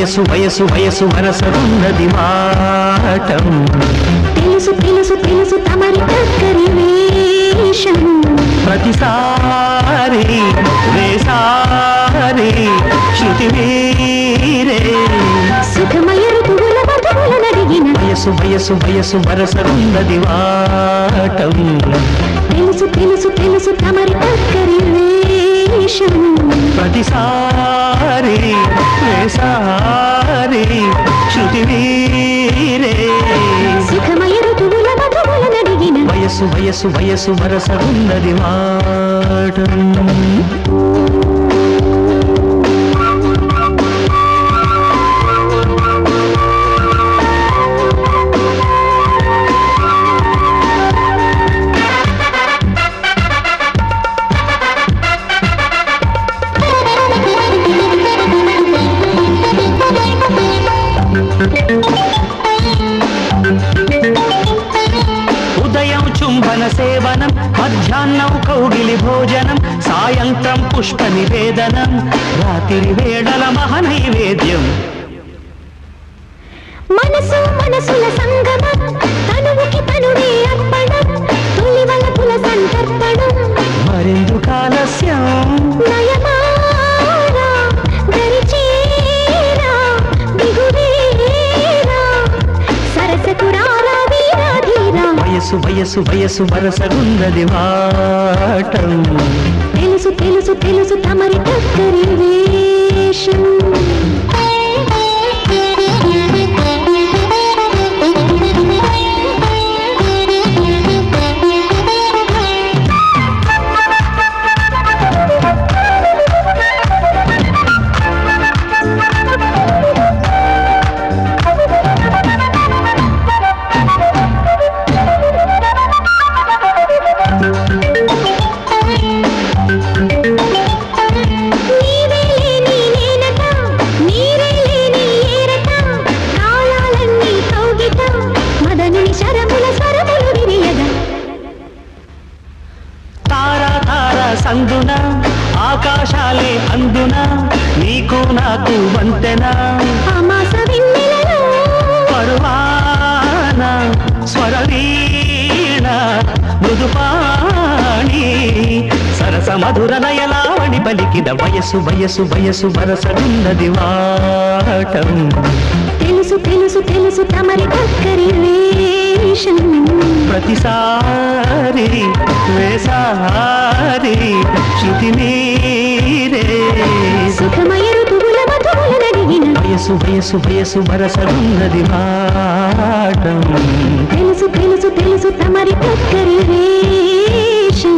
వయసు వయసు వయసు వరసరున్నది మాటం తెలుసు తెలుసు తెలుసు తమరి దగ్గరి వేషం ప్రతిసారి వేసారి శృతి మీరే సుఖమయ ఋతువుల మధువులనడిగిన వయసు వయసు వయసు వరసరున్నది మాటం తెలుసు తెలుసు తెలుసు తమరి దగ్గరి వేషం ప్రతిసారి వేసారి శృతి మీరే సుఖమయ ఋతువుల మధువులనడిగిన వయసు వయసు వయసు వరసరున్నది మాటం ఉదయం చుంబన సేవనం మధ్యాహ్నం కౌగిలి భోజనం సాయంత్రం పుష్ప నివేదనం రాత్రి వేళల మహనైవేద్యం మనసు మనసుల సంగమం తనువుకి తనువే అర్పణం తొలి వలపుల సంతర్పణం మరెందుకు ఆలస్యం నయమారా దరిచేరా దిగువేరా సరసకురారా వీరాధీరా వయసు వయసు వయసు వరసరున్నది మాటం తెలుసు తెలుసు తెలుసు తమరి దగ్గరి వేషం సందున ఆకాశాలే అందున నీకు నాకు వంతెన పరువాన స్వరవీణ మృదుపాణి సరస మధుర నయలావణి పలికిన వయసు వయసు వయసు వరసరున్నది వాటం తెలుసు తెలుసు తెలుసు తమరి దగ్గరి వేషం ప్రతిసారి వేసారి శృతి మీరే సుఖమయ ఋతువుల మధువులనడిగిన వయసు వయసు వయసు వరసరున్నది మాటం తెలుసు తెలుసు తెలుసు తమరి దగ్గరి వేషం